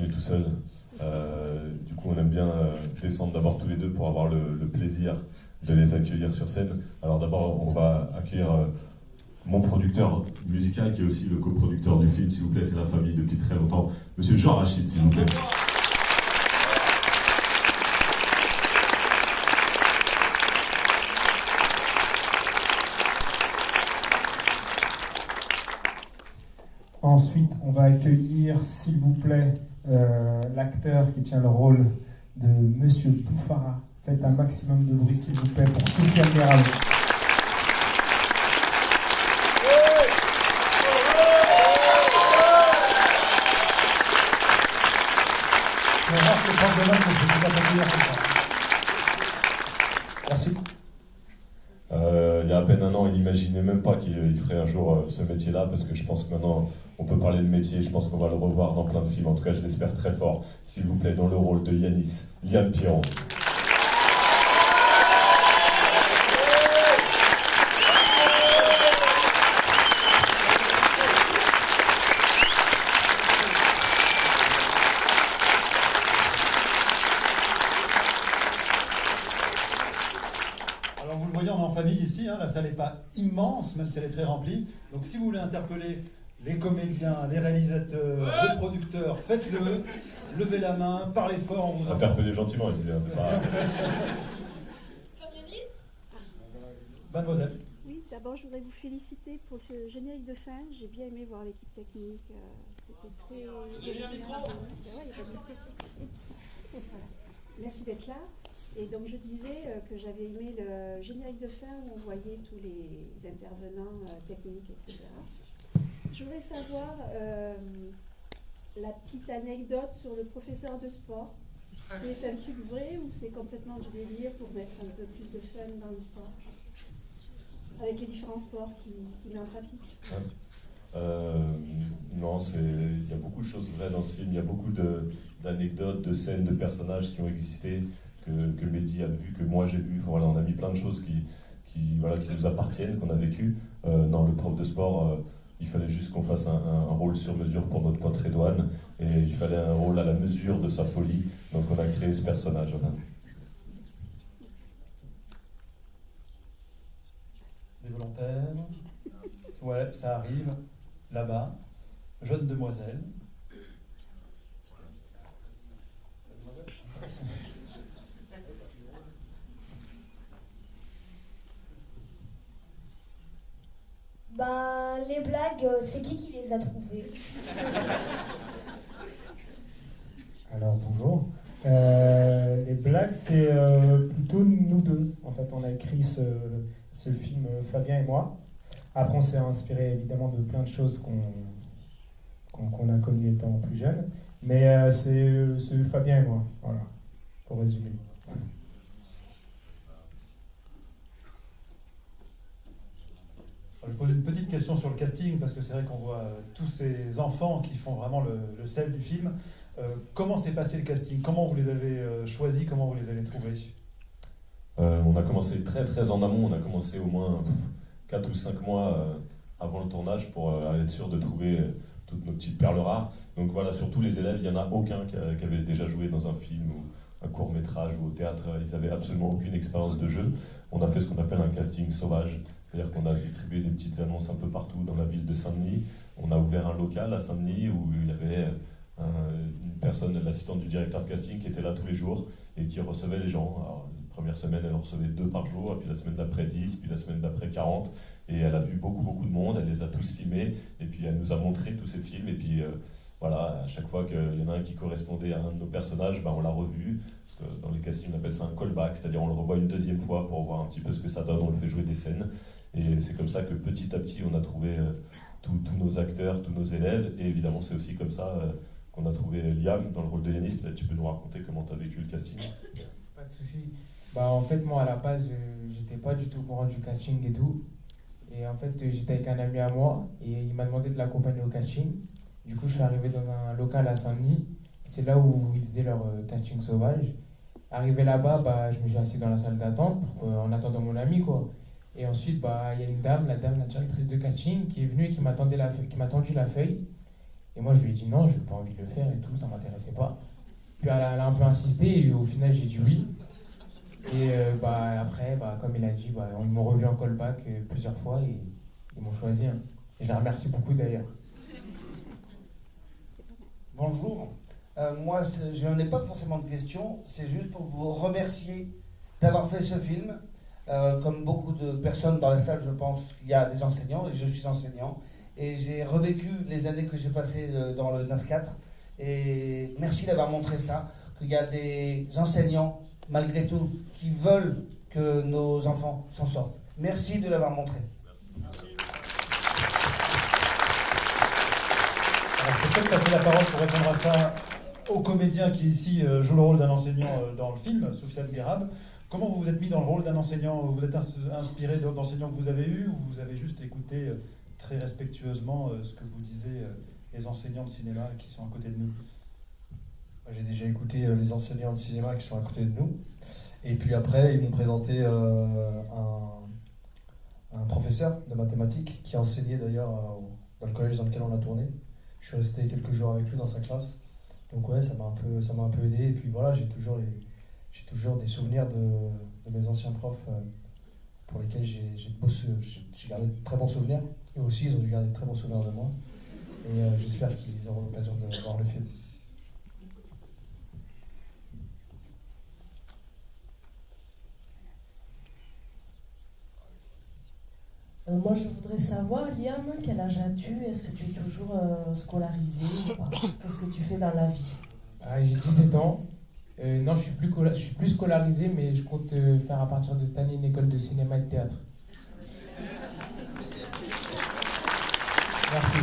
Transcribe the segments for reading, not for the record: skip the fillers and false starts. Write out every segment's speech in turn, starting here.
venu tout seul. Du coup, on aime bien descendre d'abord tous les deux pour avoir le plaisir de les accueillir sur scène. Alors d'abord, on va accueillir mon producteur musical, qui est aussi le coproducteur du film, s'il vous plaît, c'est la famille depuis très longtemps. Monsieur Jean Rachid, s'il vous plaît. Ensuite, on va accueillir, s'il vous plaît, l'acteur qui tient le rôle de Monsieur Poufara. Faites un maximum de bruit, s'il vous plaît, pour Sofiane Meral. Merci. Il y a à peine un an, il n'imaginait même pas qu'il ferait un jour ce métier-là, parce que je pense que maintenant, on peut parler de métier, je pense qu'on va le revoir dans plein de films, en tout cas je l'espère très fort, s'il vous plaît, dans le rôle de Yanis, Liam Piron. Alors vous le voyez, on est en famille ici, hein, la salle n'est pas immense, même si elle est très remplie. Donc si vous voulez interpeller les comédiens, les réalisateurs, les producteurs, faites-le, levez la main, parlez fort, on vous entend. Interpellez gentiment, il disait, hein, c'est pas... Mademoiselle. Oui, d'abord je voudrais vous féliciter pour le générique de fin. J'ai bien aimé voir l'équipe technique. C'était très original. Voilà. Merci d'être là. Et donc je disais que j'avais aimé le générique de fin où on voyait tous les intervenants techniques, etc. Je voudrais savoir la petite anecdote sur le professeur de sport. C'est un truc vrai ou c'est complètement du délire pour mettre un peu plus de fun dans l'histoire avec les différents sports qu'il met en pratique? Non, il y a beaucoup de choses vraies dans ce film, il y a beaucoup d'anecdotes, de scènes, de personnages qui ont existé, que Mehdi a vu, que moi j'ai vu. Enfin, voilà, on a mis plein de choses qui nous appartiennent, qu'on a vécu. Dans le prof de sport, il fallait juste qu'on fasse un rôle sur mesure pour notre pote Redouane, et il fallait un rôle à la mesure de sa folie, donc on a créé ce personnage. Voilà. Des volontaires. Ouais, ça arrive. Là-bas. Jeune demoiselle. Bah, les blagues, c'est qui les a trouvées? Alors bonjour. Les blagues, c'est plutôt nous deux. En fait, on a écrit ce film, Fabien et moi. Après, on s'est inspiré évidemment de plein de choses qu'on a connues étant plus jeunes. Mais c'est Fabien et moi, voilà, pour résumer. Je vais poser une petite question sur le casting, parce que c'est vrai qu'on voit tous ces enfants qui font vraiment le sel du film. Comment s'est passé le casting? Comment vous les avez choisis? Comment vous les avez trouvés? On a commencé très très en amont, on a commencé au moins 4 ou 5 mois avant le tournage pour être sûr de trouver toutes nos petites perles rares. Donc voilà, sur tous les élèves, il n'y en a aucun qui avait déjà joué dans un film ou un court-métrage ou au théâtre. Ils n'avaient absolument aucune expérience de jeu. On a fait ce qu'on appelle un casting sauvage. C'est-à-dire qu'on a distribué des petites annonces un peu partout dans la ville de Saint-Denis. On a ouvert un local à Saint-Denis où il y avait une personne, l'assistante du directeur de casting, qui était là tous les jours et qui recevait les gens. Alors, la première semaine, elle en recevait 2 par jour, et puis la semaine d'après 10, puis la semaine d'après 40. Et elle a vu beaucoup de monde, elle les a tous filmés, et puis elle nous a montré tous ces films. Et puis voilà, à chaque fois qu'il y en a un qui correspondait à un de nos personnages, on l'a revu. Parce que dans les castings, on appelle ça un callback, c'est-à-dire on le revoit une deuxième fois pour voir un petit peu ce que ça donne, on le fait jouer des scènes. Et c'est comme ça que petit à petit, on a trouvé tous nos acteurs, tous nos élèves. Et évidemment, c'est aussi comme ça qu'on a trouvé Liam dans le rôle de Yanis. Peut-être tu peux nous raconter comment tu as vécu le casting. Pas de souci. Bah, en fait, moi, à la base, j'étais pas du tout au courant du casting et tout. Et en fait, j'étais avec un ami à moi et il m'a demandé de l'accompagner au casting. Du coup, je suis arrivé dans un local à Saint-Denis. C'est là où ils faisaient leur casting sauvage. Arrivé là-bas, je me suis assis dans la salle d'attente en attendant mon ami, quoi. Et ensuite, il y a une dame, la directrice de casting, qui est venue et qui m'a tendu la feuille. Et moi, je lui ai dit non, je n'ai pas envie de le faire et tout, ça ne m'intéressait pas. Puis elle a un peu insisté et au final, j'ai dit oui. Et après, comme il a dit, ils m'ont revu en callback plusieurs fois et ils m'ont choisi. Hein. Et je les remercie beaucoup d'ailleurs. Bonjour. Moi, je n'en ai pas forcément de questions. C'est juste pour vous remercier d'avoir fait ce film. Comme beaucoup de personnes dans la salle, je pense qu'il y a des enseignants, et je suis enseignant. Et j'ai revécu les années que j'ai passées dans le 9-4. Et merci d'avoir montré ça, qu'il y a des enseignants, malgré tout, qui veulent que nos enfants s'en sortent. Merci de l'avoir montré. Alors, je vais peut-être passer la parole pour répondre à ça au comédien qui ici joue le rôle d'un enseignant dans le film, Soufiane Guérab. Comment vous vous êtes mis dans le rôle d'un enseignant? Vous êtes inspiré d'enseignants que vous avez eus ou vous avez juste écouté très respectueusement ce que vous disaient les enseignants de cinéma qui sont à côté de nous? J'ai déjà écouté les enseignants de cinéma qui sont à côté de nous. Et puis après, ils m'ont présenté un professeur de mathématiques qui enseignait d'ailleurs dans le collège dans lequel on a tourné. Je suis resté quelques jours avec lui dans sa classe. Donc ouais, ça m'a un peu aidé. Et puis voilà, j'ai toujours des souvenirs de mes anciens profs pour lesquels j'ai gardé de très bons souvenirs. Et aussi, ils ont dû garder de très bons souvenirs de moi. Et j'espère qu'ils auront l'occasion de voir le film. Moi, je voudrais savoir, Liam, quel âge as-tu? Est-ce que tu es toujours scolarisé ou pas? Qu'est-ce que tu fais dans la vie? J'ai 17 ans. Non, je suis plus scolarisé, mais je compte faire à partir de cette année une école de cinéma et de théâtre. Merci.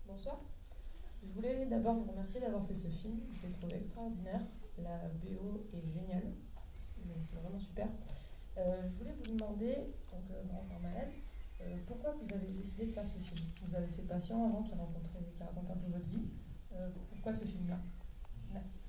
Bonsoir. Je voulais d'abord vous remercier d'avoir fait ce film. Je l'ai trouvé extraordinaire. La BO est géniale. C'est vraiment super. Je voulais vous demander, grand Malade, pourquoi vous avez décidé de faire ce film? Vous avez fait Patient avant qui raconte un peu votre vie. Pourquoi ce film-là? Merci.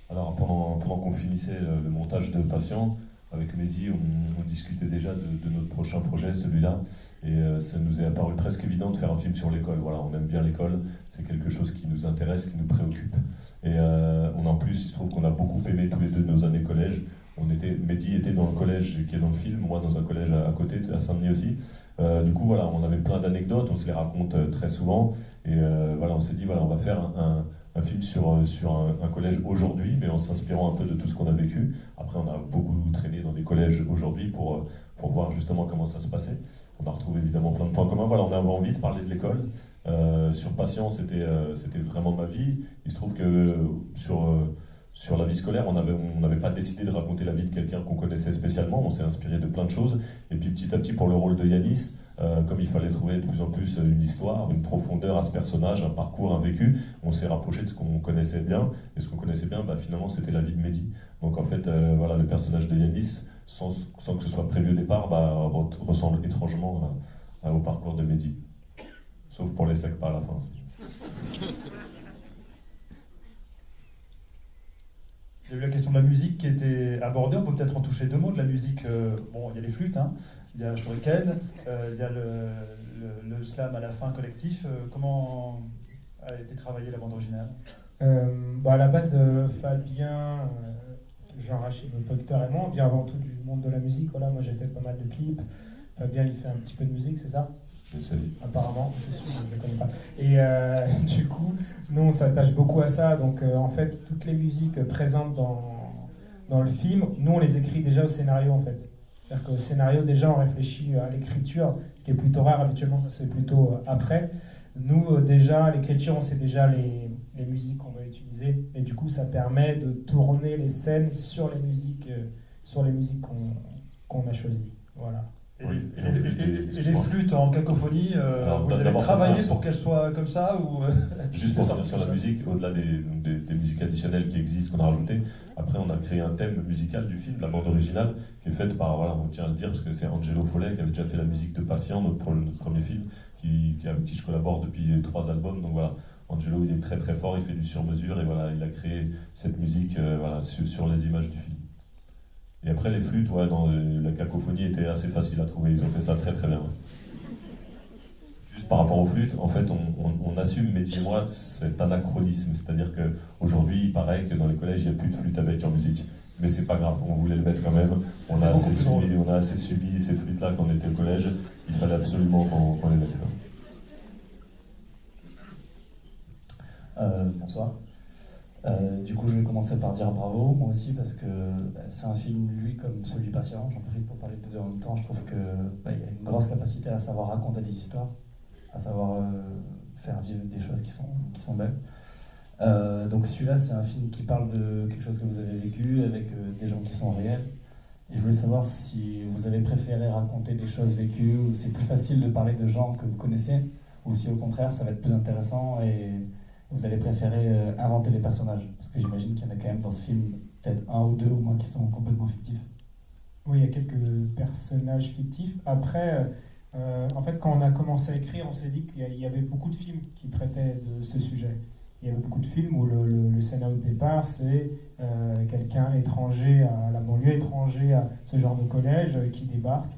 Alors pendant qu'on finissait le montage de Patient, avec Mehdi, on discutait déjà de notre prochain projet, celui-là, et ça nous est apparu presque évident de faire un film sur l'école. Voilà, on aime bien l'école, c'est quelque chose qui nous intéresse, qui nous préoccupe. Et en plus, il se trouve qu'on a beaucoup aimé tous les deux nos années collège. Mehdi était dans le collège qui est dans le film, moi dans un collège à côté, à Saint-Denis aussi. Du coup, voilà, on avait plein d'anecdotes, on se les raconte très souvent. Et voilà, on s'est dit, voilà, on va faire un film sur un collège aujourd'hui, mais en s'inspirant un peu de tout ce qu'on a vécu. Après, on a beaucoup traîné dans des collèges aujourd'hui pour voir justement comment ça se passait. On a retrouvé évidemment plein de points communs. Voilà, on avait envie de parler de l'école. Sur Patient, c'était vraiment ma vie. Il se trouve que sur la vie scolaire, on n'avait pas décidé de raconter la vie de quelqu'un qu'on connaissait spécialement. On s'est inspiré de plein de choses. Et puis petit à petit, pour le rôle de Yanis, comme il fallait trouver de plus en plus une histoire, une profondeur à ce personnage, un parcours, un vécu, on s'est rapproché de ce qu'on connaissait bien. Et ce qu'on connaissait bien, finalement, c'était la vie de Mehdi. Donc en fait, voilà, le personnage de Yanis, sans que ce soit prévu au départ, ressemble étrangement au parcours de Mehdi. Sauf pour les secs pas à la fin. Il y a eu la question de la musique qui était abordée. On peut peut-être en toucher deux mots de la musique. Bon, il y a les flûtes, hein. Il y a Shuriken, il y a le slam à la fin collectif. Comment a été travaillée la bande originale? À la base, Fabien, Jean-Rachid, notre producteur et moi, on vient avant tout du monde de la musique. Voilà, moi j'ai fait pas mal de clips. Fabien, il fait un petit peu de musique, c'est ça? Apparemment, je suis sûr, je ne connais pas. Et du coup, nous on s'attache beaucoup à ça. Donc en fait, toutes les musiques présentes dans le film, nous on les écrit déjà au scénario en fait. C'est-à-dire qu'au scénario, déjà on réfléchit à l'écriture, ce qui est plutôt rare habituellement, ça c'est plutôt après. Nous déjà, à l'écriture, on sait déjà les musiques qu'on va utiliser. Et du coup, ça permet de tourner les scènes sur les musiques qu'on a choisies. Voilà. Et les flûtes en cacophonie, vous avez travaillé pour qu'elles soient comme ça ou Juste pour revenir sur la musique, au-delà des musiques additionnelles qui existent, qu'on a rajoutées, après on a créé un thème musical du film, la bande originale, qui est faite par, voilà, on tient à le dire, parce que c'est Angelo Follet qui avait déjà fait la musique de Patient, notre premier film, avec qui je collabore depuis 3 albums. Donc voilà, Angelo, il est très très fort, il fait du sur-mesure, et voilà, il a créé cette musique voilà, sur les images du film. Et après, les flûtes, ouais, dans la cacophonie était assez facile à trouver, ils ont fait ça très très bien. Juste par rapport aux flûtes, en fait, on assume, Mehdi et moi, cet anachronisme, c'est-à-dire qu'aujourd'hui, il paraît que dans les collèges, il n'y a plus de flûte à bec en musique. Mais c'est pas grave, on voulait le mettre quand même. On a assez subi ces flûtes-là quand on était au collège. Il fallait absolument qu'on les mette. Bonsoir. Du coup, je vais commencer par dire bravo, moi aussi, parce que c'est un film, lui, comme celui Patient. J'en profite pour parler de deux en même temps. Je trouve qu'il y a une grosse capacité à savoir raconter des histoires, à savoir faire vivre des choses qui sont belles. Donc celui-là, c'est un film qui parle de quelque chose que vous avez vécu avec des gens qui sont réels. Et je voulais savoir si vous avez préféré raconter des choses vécues, ou c'est plus facile de parler de gens que vous connaissez, ou si au contraire, ça va être plus intéressant et vous allez préférer inventer les personnages. Parce que j'imagine qu'il y en a quand même dans ce film, peut-être un ou deux au moins, qui sont complètement fictifs. Oui, il y a quelques personnages fictifs. Après, en fait, quand on a commencé à écrire, on s'est dit qu'il y avait beaucoup de films qui traitaient de ce sujet. Il y avait beaucoup de films où le scénario de départ, c'est quelqu'un étranger à la banlieue, étranger à ce genre de collège qui débarque.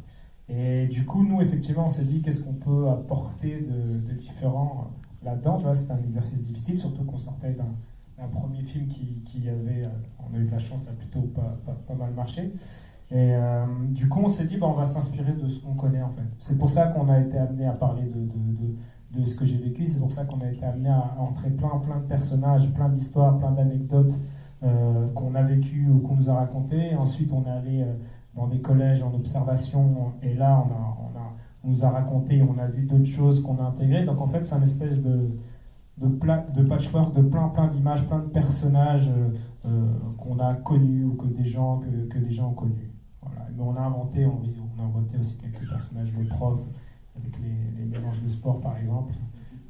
Et du coup, nous, effectivement, on s'est dit qu'est-ce qu'on peut apporter de différent là-dedans. Tu vois, c'était un exercice difficile, surtout qu'on sortait d'un premier film qui avait, on a eu de la chance, ça a plutôt pas mal marché. Et du coup, on s'est dit, on va s'inspirer de ce qu'on connaît, en fait. C'est pour ça qu'on a été amené à parler de ce que j'ai vécu. C'est pour ça qu'on a été amené à entrer plein de personnages, plein d'histoires, plein d'anecdotes qu'on a vécues ou qu'on nous a racontées. Ensuite, on est allé dans des collèges en observation, et là, on nous a raconté, on a vu d'autres choses qu'on a intégrées. Donc, en fait, c'est une espèce de patchwork de plein d'images, plein de personnages qu'on a connus ou que des gens ont connus. Voilà. Mais on a inventé aussi quelques personnages, les profs, avec les mélanges de sport par exemple.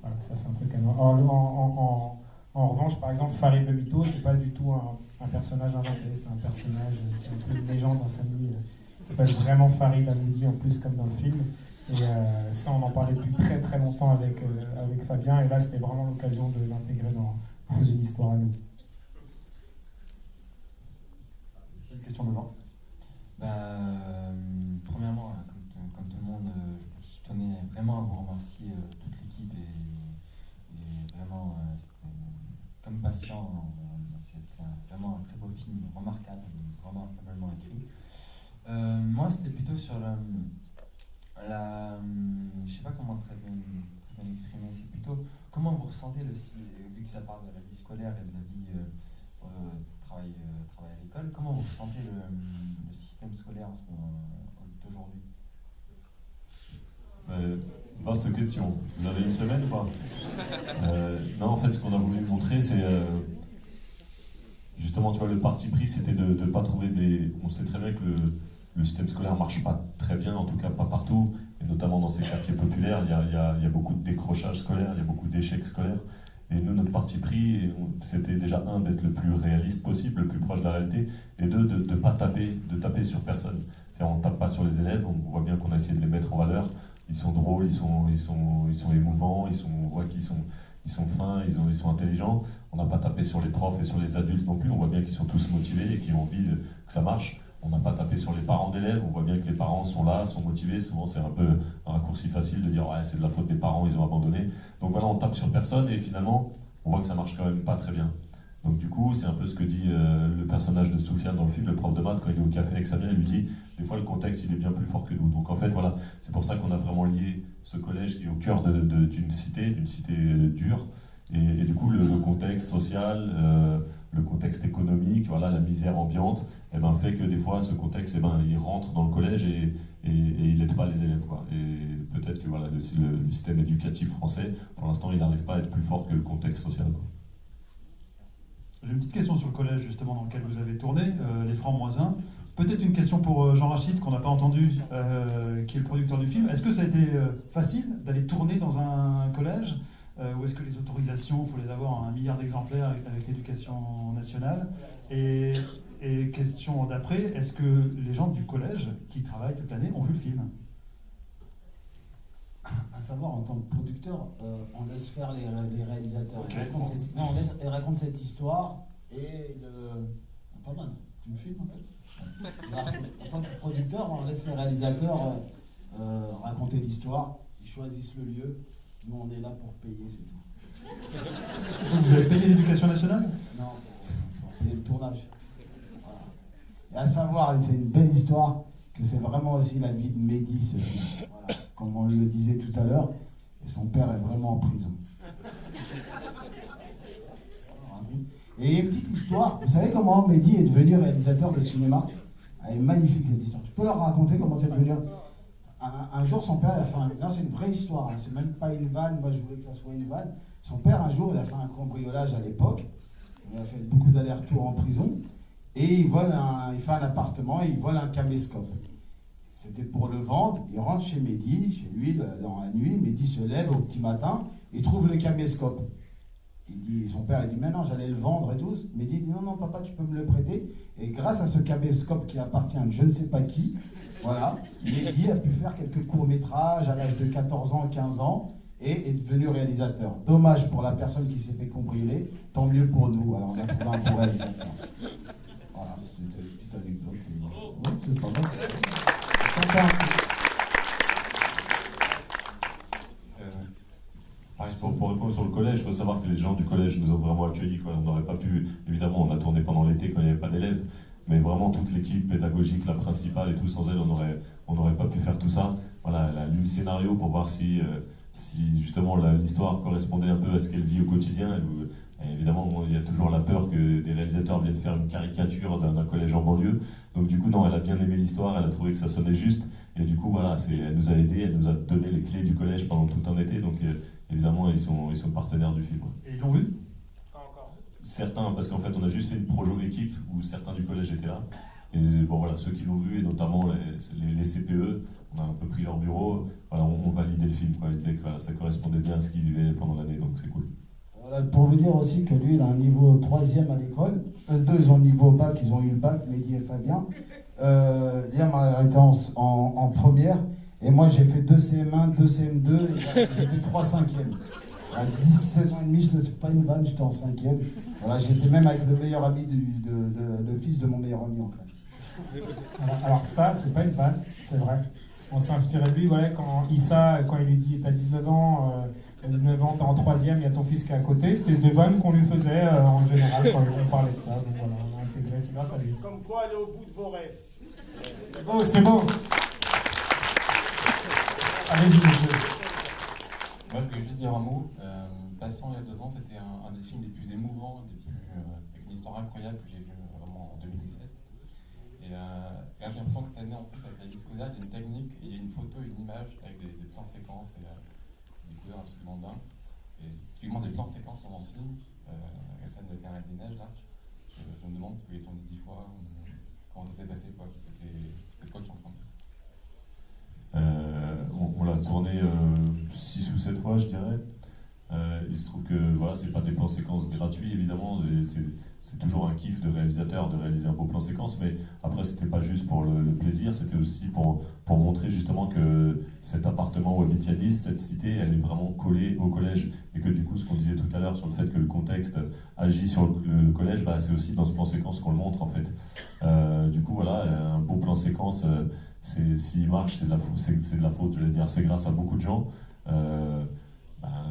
Voilà, ça c'est un truc à voir. En revanche, par exemple, Farid le Mytho, c'est pas du tout un personnage inventé, c'est un personnage, c'est un peu une légende dans sa vie. Il s'appelle vraiment Farid Hamoudi en plus, comme dans le film. Et ça, on en parlait depuis très longtemps avec Fabien, et là c'était vraiment l'occasion de l'intégrer dans une histoire à nous. C'est une question devant. Premièrement, comme tout le monde, je tenais vraiment à vous remercier toute l'équipe et vraiment, comme Patient, c'était vraiment un très beau film, remarquable, vraiment faiblement écrit. Moi, c'était plutôt sur je sais pas comment très bien exprimer, c'est plutôt comment vous ressentez vu que ça parle de la vie scolaire et de la vie travail à l'école, comment vous ressentez le système scolaire d'aujourd'hui? Vaste question. Vous avez une semaine ou pas? Non, en fait, ce qu'on a voulu montrer, c'est justement, tu vois, le parti pris, c'était de ne pas trouver des... On sait très bien que le système scolaire ne marche pas très bien, en tout cas pas partout, et notamment dans ces quartiers populaires, il y a beaucoup de décrochage scolaire, il y a beaucoup d'échecs scolaires. Et nous, notre parti pris, c'était déjà d'être le plus réaliste possible, le plus proche de la réalité, et deux, de ne pas taper sur personne. C'est-à-dire, on ne tape pas sur les élèves, on voit bien qu'on a essayé de les mettre en valeur. Ils sont drôles, ils sont émouvants, on voit qu'ils sont fins, ils sont intelligents. On n'a pas tapé sur les profs et sur les adultes non plus, on voit bien qu'ils sont tous motivés et qu'ils ont envie que ça marche. On n'a pas tapé sur les parents d'élèves, on voit bien que les parents sont là, sont motivés. Souvent, c'est un peu un raccourci facile de dire ouais, c'est de la faute des parents, ils ont abandonné. Donc voilà, on tape sur personne et finalement, on voit que ça marche quand même pas très bien. Donc du coup, c'est un peu ce que dit le personnage de Soufiane dans le film, le prof de maths, quand il est au café avec Samia, il lui dit des fois le contexte il est bien plus fort que nous. Donc en fait, voilà, c'est pour ça qu'on a vraiment lié ce collège qui est au cœur d'une cité dure. Et du coup, le contexte social, le contexte économique, voilà, la misère ambiante, fait que des fois, ce contexte, il rentre dans le collège et il n'aide pas les élèves, quoi. Et peut-être que voilà, le système éducatif français, pour l'instant, il n'arrive pas à être plus fort que le contexte social, quoi. J'ai une petite question sur le collège, justement, dans lequel vous avez tourné, Les Francs -1. Peut-être une question pour Jean Rachid, qu'on n'a pas entendu, qui est le producteur du film. Est-ce que ça a été facile d'aller tourner dans un collège ou est-ce que les autorisations, il faut les avoir en 1 milliard d'exemplaires avec l'éducation nationale? Et question d'après, est-ce que les gens du collège qui travaillent toute l'année ont vu le film? savoir, en tant que producteur, on laisse faire les réalisateurs. Ok. Ils racontent cette histoire et pas mal. Tu me filmes en fait. En tant que producteur, on laisse les réalisateurs raconter l'histoire. Ils choisissent le lieu. Nous, on est là pour payer, c'est tout. Donc vous avez payé l'éducation nationale? Non, pour payer le tournage. Voilà. Et à savoir, c'est une belle histoire, que c'est vraiment aussi la vie de Mehdi, ce film. Voilà. Comme on le disait tout à l'heure, et son père est vraiment en prison. Et une petite histoire, vous savez comment Mehdi est devenu réalisateur de cinéma? Elle est magnifique cette histoire. Tu peux leur raconter comment tu es devenu? Un jour, son père, il a fait un... Non, c'est une vraie histoire, hein. C'est même pas une vanne, moi je voulais que ça soit une vanne. Son père, un jour, il a fait un cambriolage à l'époque. Il a fait beaucoup d'allers-retours en prison. Et il fait un appartement et il vole un caméscope. C'était pour le vendre. Il rentre chez Mehdi, chez lui, dans la nuit. Mehdi se lève au petit matin et trouve le caméscope. Son père il dit, mais non, j'allais le vendre et tout. Mehdi dit, non, non, papa, tu peux me le prêter. Et grâce à ce caméscope qui appartient à je ne sais pas qui, voilà, Mehdi a pu faire quelques courts-métrages à l'âge de 14 ans, 15 ans, et est devenu réalisateur. Dommage pour la personne qui s'est fait cambrioler, tant mieux pour nous. Alors on a trouvé un bon réalisateur. Voilà, c'est une petite anecdote. Oui, c'est pas mal. Pour répondre sur le collège, il faut savoir que les gens du collège nous ont vraiment accueillis. On n'aurait pas pu, évidemment, on a tourné pendant l'été quand il n'y avait pas d'élèves, mais vraiment toute l'équipe pédagogique, la principale et tout, sans elle, on n'aurait pas pu faire tout ça. Voilà, elle a lu le scénario pour voir si justement l'histoire correspondait un peu à ce qu'elle vit au quotidien. Et évidemment, il y a toujours la peur que des réalisateurs viennent faire une caricature d'un collège en banlieue. Donc du coup, non, elle a bien aimé l'histoire, elle a trouvé que ça sonnait juste. Et du coup, voilà, elle nous a aidés, elle nous a donné les clés du collège pendant tout un été. Donc évidemment, ils sont partenaires du film. Et ils l'ont vu? Pas encore. Certains, parce qu'en fait, on a juste fait une projo équipe où certains du collège étaient là. Et bon, voilà, ceux qui l'ont vu, et notamment les CPE, on a un peu pris leur bureau, voilà, on validait le film. Ils disaient que voilà, ça correspondait bien à ce qu'ils vivaient pendant l'année, donc c'est cool. Voilà, pour vous dire aussi que lui, il a un niveau 3e à l'école. Deux, ils ont le niveau bac, ils ont eu le bac, Mehdi et Fabien. Liam a été en première. Et moi, j'ai fait 2 CM1, 2 CM2, et j'ai fait 3 5e. À 16 ans et demi, je ne sais pas une vanne, j'étais en 5e. Voilà, j'étais même avec le meilleur ami, le fils de mon meilleur ami en classe. Alors ça, c'est pas une vanne, c'est vrai. On s'est inspiré de lui, ouais, quand Issa, quand il lui dit t'as 19 ans, t'es en 3e, il y a ton fils qui est à côté, c'est des vannes qu'on lui faisait en général quand on parlait de ça. Donc voilà, on a intégré, c'est grâce à lui. Comme quoi aller au bout de vos rêves. C'est beau, c'est beau. Allez-y, monsieur. Moi, je voulais juste dire un mot. Patient, il y a 2 ans, c'était un des films les plus émouvants, avec une histoire incroyable que j'ai vu vraiment en 2017. Et là, j'ai l'impression que cette année, en plus, avec la Discoda, il y a une technique, et il y a une photo, une image avec des plans séquences et des couleurs absolument dingues. Et typiquement des plans séquences pendant le film, la scène de Carré des Neiges, là, je me demande si vous l'avez tourné 10 fois, comment ça s'est passé, quoi, parce que c'est scotch en fond. On l'a tourné 6 ou 7 fois, je dirais. Il se trouve que voilà, c'est pas des plans séquences gratuits, évidemment. C'est toujours un kiff de réalisateur de réaliser un beau plan séquence, mais après, c'était pas juste pour le plaisir, c'était aussi pour montrer justement que cet appartement où habite Yanis, cette cité, elle est vraiment collée au collège. Et que du coup, ce qu'on disait tout à l'heure sur le fait que le contexte agit sur le collège, bah, c'est aussi dans ce plan séquence qu'on le montre en fait. Du coup, voilà, un beau plan séquence. S'il marche, c'est de la faute, je vais dire. C'est grâce à beaucoup de gens.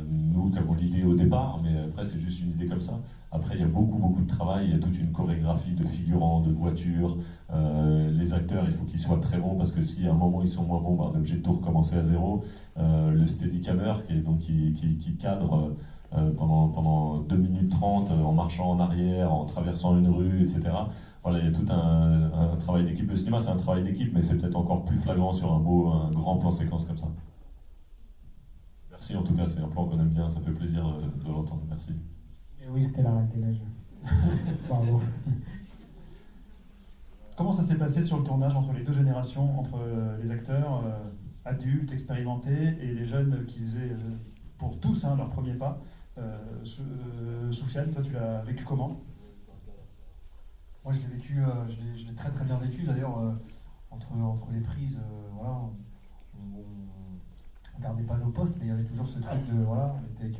Nous qui avons l'idée au départ, mais après c'est juste une idée comme ça. Après il y a beaucoup de travail, il y a toute une chorégraphie de figurants, de voitures. Les acteurs, il faut qu'ils soient très bons parce que si à un moment ils sont moins bons, on est obligé de tout recommencer à zéro. Le steadicammer qui cadre pendant 2 minutes 30 en marchant en arrière, en traversant une rue, etc. Voilà, il y a tout un travail d'équipe. Le cinéma, c'est un travail d'équipe, mais c'est peut-être encore plus flagrant sur un grand plan séquence comme ça. Merci en tout cas, c'est un plan qu'on aime bien, ça fait plaisir de l'entendre. Merci. Et oui, c'était la Reine des Neiges. Bravo. Comment ça s'est passé sur le tournage entre les deux générations, entre les acteurs adultes, expérimentés, et les jeunes qui faisaient pour tous leur premier pas? Soufiane, toi tu l'as vécu comment? Moi je l'ai vécu, je l'ai très très bien vécu d'ailleurs, entre les prises, voilà, on gardait pas nos postes, mais il y avait toujours ce truc de, voilà, on était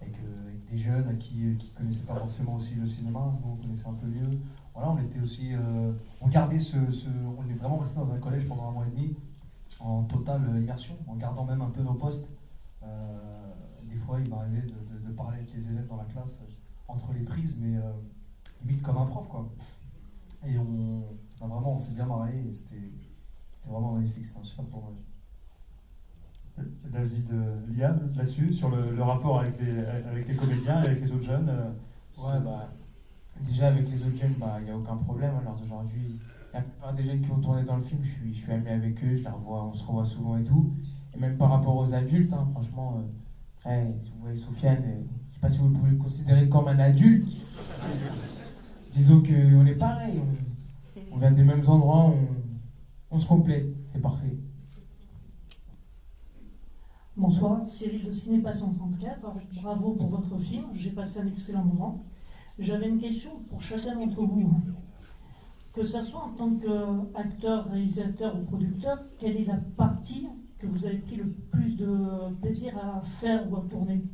avec des jeunes qui connaissaient pas forcément aussi le cinéma, nous on connaissait un peu mieux. Voilà, on était aussi, on gardait on est vraiment resté dans un collège pendant 1 mois et demi, en totale immersion, en gardant même un peu nos postes. Des fois, il m'arrivait de parler avec les élèves dans la classe, entre les prises, mais limite comme un prof, quoi. Et on s'est bien marré, et c'était vraiment magnifique, c'était un super tournage. L'avis de Liane là-dessus, sur le rapport avec les comédiens et avec les autres jeunes. Ouais, bah, déjà avec les autres jeunes, il n'y a aucun problème. Alors d'aujourd'hui, la plupart des jeunes qui ont tourné dans le film, je suis ami avec eux, je les revois, on se revoit souvent et tout. Et même par rapport aux adultes, hein, franchement, si vous voyez Sofiane, je ne sais pas si vous pouvez le considérer comme un adulte. Disons qu'on est pareil, on vient des mêmes endroits, on se complète, c'est parfait. Bonsoir, Cyril de Ciné Passion 34. Alors, bravo pour votre film, j'ai passé un excellent moment. J'avais une question pour chacun d'entre vous. Que ce soit en tant qu'acteur, réalisateur ou producteur, quelle est la partie que vous avez pris le plus de plaisir à faire ou à tourner?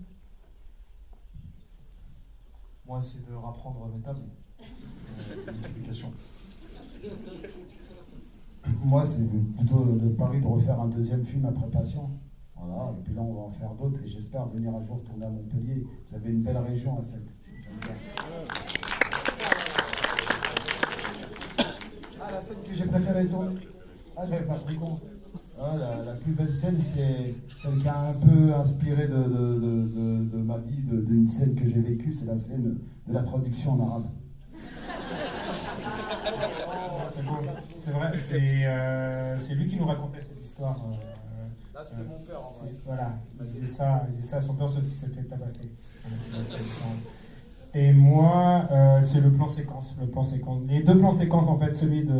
Moi, c'est de rapprendre mes tables. Multiplication. Moi, c'est plutôt le pari de refaire un 2e film après Passion. Voilà, et puis là, on va en faire d'autres et j'espère venir un jour tourner à Montpellier. Vous avez une belle région à Sète. Ah, la scène que j'ai préféré tourner. Ah, j'avais pas pris compte. Ah, la plus belle scène, c'est celle qui a un peu inspiré de ma vie, d'une scène que j'ai vécue. C'est la scène de la traduction en arabe. C'est beau, c'est vrai, c'est lui qui nous racontait cette histoire. Là, c'était mon père, en vrai. Voilà, il disait ça à son père, sauf qu'il s'est fait tabasser. Et moi, c'est le plan séquence. Les 2 plans séquences, en fait, celui de